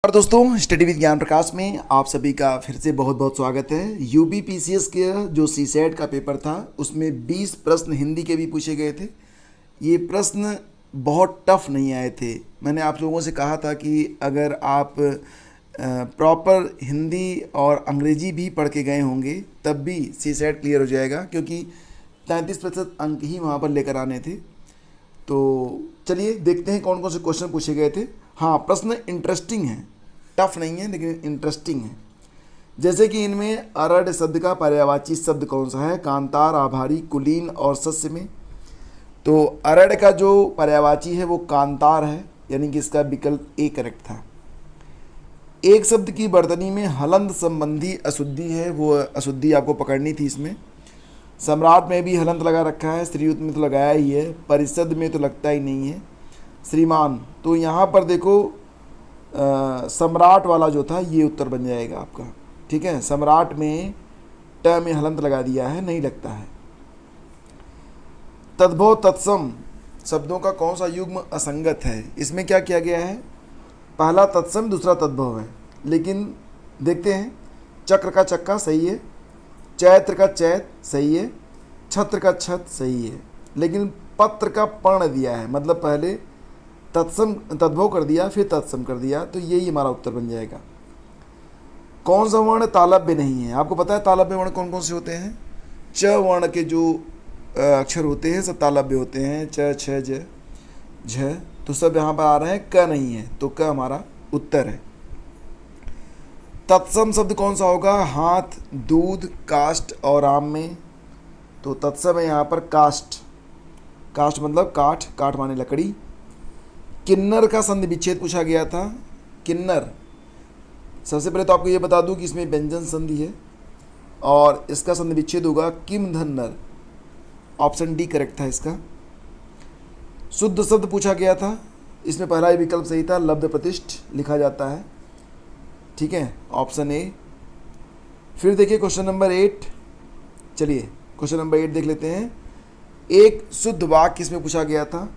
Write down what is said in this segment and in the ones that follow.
और दोस्तों, study with ज्ञान प्रकाश में आप सभी का फिर से बहुत बहुत स्वागत है। यूबीपीसीएस के जो सीसेट का पेपर था उसमें 20 प्रश्न हिंदी के भी पूछे गए थे। ये प्रश्न बहुत टफ नहीं आए थे। मैंने आप लोगों से कहा था कि अगर आप प्रॉपर हिंदी और अंग्रेजी भी पढ़ के गए होंगे तब भी सीसेट क्लियर हो जाएगा, क्योंकि 33% अंक ही वहाँ पर लेकर आने थे। तो चलिए देखते हैं कौन कौन से क्वेश्चन पूछे गए थे। हाँ, प्रश्न इंटरेस्टिंग है, टफ नहीं है लेकिन इंटरेस्टिंग है। जैसे कि इनमें अरड शब्द का पर्यायवाची शब्द कौन सा है? कांतार, आभारी, कुलीन और सस्य में। तो अरड का जो पर्यायवाची है वो कांतार है, यानी कि इसका विकल्प ए करेक्ट था। एक शब्द की वर्तनी में हलंत संबंधी अशुद्धि है, वो अशुद्धि आपको पकड़नी थी। इसमें सम्राट में भी हलंत लगा रखा है, श्रीयुत में तो लगाया ही है, परिषद में तो लगता ही नहीं है, श्रीमान। तो यहाँ पर देखो सम्राट वाला जो था ये उत्तर बन जाएगा आपका। ठीक है, सम्राट में ट में हलंत लगा दिया है, नहीं लगता है। तद्भव तत्सम शब्दों का कौन सा युग्म असंगत है? इसमें क्या किया गया है? पहला तत्सम, दूसरा तद्भव है। लेकिन देखते हैं, चक्र का चक्का सही है, चैत्र का चैत सही है, छत्र का छत सही है, लेकिन पत्र का पर्ण दिया है, मतलब पहले तत्सम तद्भव कर दिया फिर तत्सम कर दिया, तो यही हमारा उत्तर बन जाएगा। कौन सा वर्ण तालव्य नहीं है? आपको पता है तालव्य वर्ण कौन कौन से होते हैं? च वर्ण के जो अक्षर होते हैं सब तालव्य होते हैं, च, छ, ज, झ, तो सब यहाँ पर आ रहे हैं, क नहीं है, तो क हमारा उत्तर है। तत्सम शब्द कौन सा होगा? हाथ, दूध, काष्ठ और आम में। तो तत्सम है यहाँ पर काष्ठ। काष्ठ मतलब काठ, काठ माने लकड़ी। किन्नर का संधि विच्छेद पूछा गया था। किन्नर, सबसे पहले तो आपको ये बता दूं कि इसमें व्यंजन संधि है और इसका संधि विच्छेद होगा किम धन्नर। ऑप्शन डी करेक्ट था इसका। शुद्ध शब्द पूछा गया था, इसमें पहला ही विकल्प सही था, लब्ध प्रतिष्ठ लिखा जाता है। ठीक है, ऑप्शन ए। फिर देखिए क्वेश्चन नंबर 8। चलिए क्वेश्चन नंबर 8 देख लेते हैं। एक शुद्ध वाक्य इसमें पूछा गया था,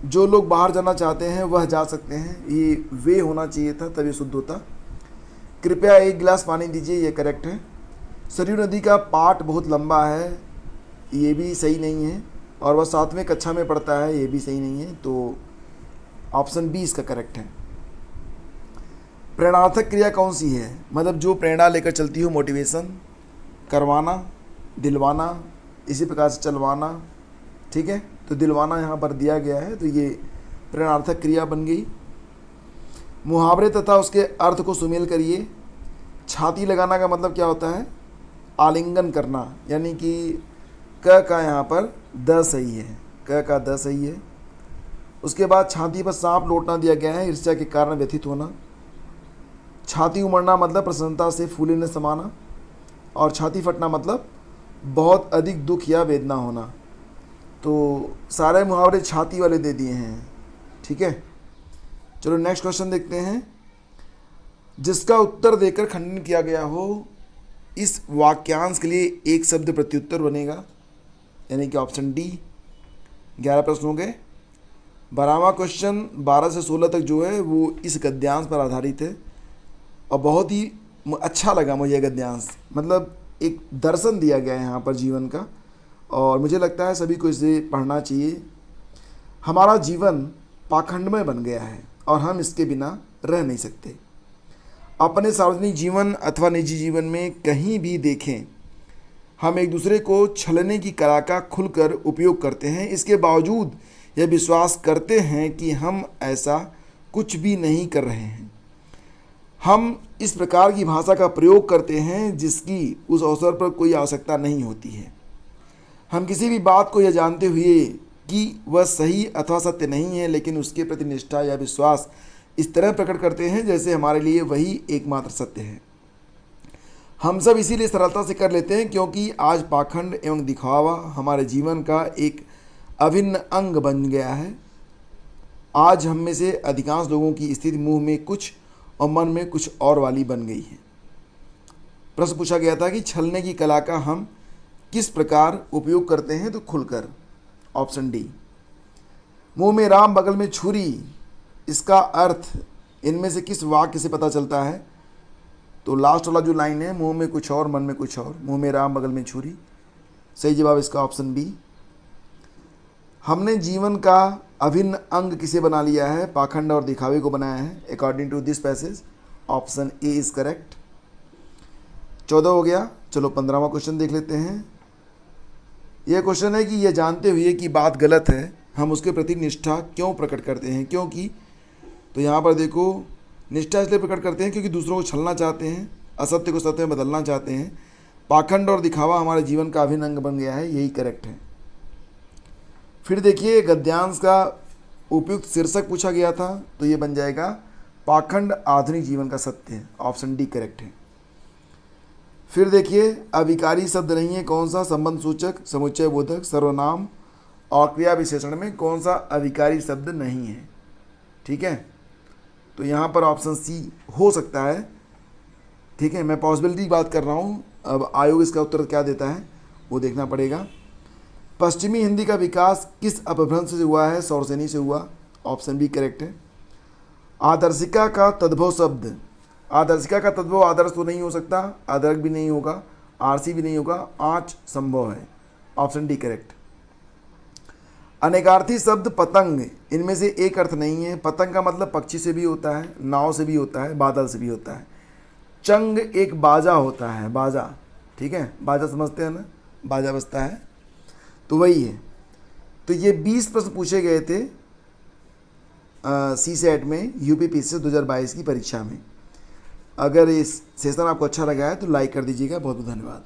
जो लोग बाहर जाना चाहते हैं वह जा सकते हैं, ये वे होना चाहिए था तभी शुद्ध होता। कृपया एक गिलास पानी दीजिए, ये करेक्ट है। सरयू नदी का पाठ बहुत लंबा है, ये भी सही नहीं है। और वह 7वें कक्षा में पढ़ता है, ये भी सही नहीं है, तो ऑप्शन बी इसका करेक्ट है। प्रेरणार्थक क्रिया कौन सी है? मतलब जो प्रेरणा लेकर चलती हो, मोटिवेशन, करवाना, दिलवाना, इसी प्रकार से चलवाना। ठीक है, तो दिलवाना यहाँ पर दिया गया है, तो ये प्रेरणार्थक क्रिया बन गई। मुहावरे तथा उसके अर्थ को सुमेल करिए। छाती लगाना का मतलब क्या होता है? आलिंगन करना, यानी कि क का यहाँ पर द सही है, क का द सही है। उसके बाद छाती पर सांप लौटना दिया गया है, ईर्ष्या के कारण व्यथित होना। छाती उमड़ना मतलब प्रसन्नता से फूले न समाना। और छाती फटना मतलब बहुत अधिक दुख या वेदना होना। तो सारे मुहावरे छाती वाले दे दिए हैं। ठीक है, चलो नेक्स्ट क्वेश्चन देखते हैं। जिसका उत्तर देकर खंडन किया गया हो, इस वाक्यांश के लिए एक शब्द प्रत्युत्तर बनेगा, यानी कि ऑप्शन डी। 11 प्रश्न हो गए। 12वां क्वेश्चन 12 से 16 तक जो है वो इस गद्यांश पर आधारित है और बहुत ही अच्छा लगा मुझे गद्यांश। मतलब एक दर्शन दिया गया है यहाँ पर जीवन का, और मुझे लगता है सभी को इसे पढ़ना चाहिए। हमारा जीवन पाखंडमय बन गया है और हम इसके बिना रह नहीं सकते। अपने सार्वजनिक जीवन अथवा निजी जीवन में कहीं भी देखें, हम एक दूसरे को छलने की कला का खुलकर उपयोग करते हैं। इसके बावजूद यह विश्वास करते हैं कि हम ऐसा कुछ भी नहीं कर रहे हैं। हम इस प्रकार की भाषा का प्रयोग करते हैं जिसकी उस अवसर पर कोई आवश्यकता नहीं होती है। हम किसी भी बात को यह जानते हुए कि वह सही अथवा सत्य नहीं है, लेकिन उसके प्रति निष्ठा या विश्वास इस तरह प्रकट करते हैं जैसे हमारे लिए वही एकमात्र सत्य है। हम सब इसीलिए सरलता से कर लेते हैं क्योंकि आज पाखंड एवं दिखावा हमारे जीवन का एक अभिन्न अंग बन गया है। आज हम में से अधिकांश लोगों की स्थिति मुंह में कुछ और मन में कुछ और वाली बन गई है। प्रश्न पूछा गया था कि छलने की कला का हम किस प्रकार उपयोग करते हैं, तो खुलकर। Option D. मुंह में राम बगल में छुरी, इसका अर्थ इनमें से किस वाक्य से पता चलता है? तो लास्ट वाला जो लाइन है, मुंह में कुछ और मन में कुछ और, मुंह में राम बगल में छुरी। सही जवाब इसका ऑप्शन बी। हमने जीवन का अभिन्न अंग किसे बना लिया है? पाखंड और दिखावे को बनाया है, according to this passage. Option A is correct. 14 हो गया। चलो 15वां क्वेश्चन देख लेते हैं। यह क्वेश्चन है कि यह जानते हुए कि बात गलत है हम उसके प्रति निष्ठा क्यों प्रकट करते हैं? क्योंकि, तो यहाँ पर देखो, निष्ठा इसलिए प्रकट करते हैं क्योंकि दूसरों को छलना चाहते हैं, असत्य को सत्य में बदलना चाहते हैं। पाखंड और दिखावा हमारे जीवन का अभिन्न अंग बन गया है, यही करेक्ट है। फिर देखिए, गद्यांश का उपयुक्त शीर्षक पूछा गया था, तो ये बन जाएगा पाखंड आधुनिक जीवन का सत्य है। ऑप्शन डी करेक्ट है। फिर देखिए, अभिकारी शब्द नहीं है कौन सा? संबंध सूचक, समुच्चय बोधक, सर्वनाम और क्रिया विशेषण में कौन सा अभिकारी शब्द नहीं है? ठीक है, तो यहाँ पर ऑप्शन सी हो सकता है। ठीक है, मैं पॉसिबिलिटी की बात कर रहा हूँ, अब आयोग इसका उत्तर क्या देता है वो देखना पड़ेगा। पश्चिमी हिंदी का विकास किस अपभ्रंश से हुआ है? सौरसेनी से हुआ। ऑप्शन बी करेक्ट है। आदर्शिका का तद्भव शब्द, आदर्शिका का तद्भव आदर्श तो नहीं हो सकता, आदर्श भी नहीं होगा, आरसी भी नहीं होगा, आँच संभव है। Option D correct. अनेकार्थी शब्द पतंग, इनमें से एक अर्थ नहीं है। पतंग का मतलब पक्षी से भी होता है, नाव से भी होता है, बादल से भी होता है। चंग एक बाजा होता है, बाजा। ठीक है, बाजा समझते हैं ना, बाजा बजता है, तो वही है। तो ये 20 प्रश्न पूछे गए थे सी सेट में, यूपीपीसी 2022 की परीक्षा में। अगर इस सेशन आपको अच्छा लगा है तो लाइक कर दीजिएगा। बहुत बहुत धन्यवाद।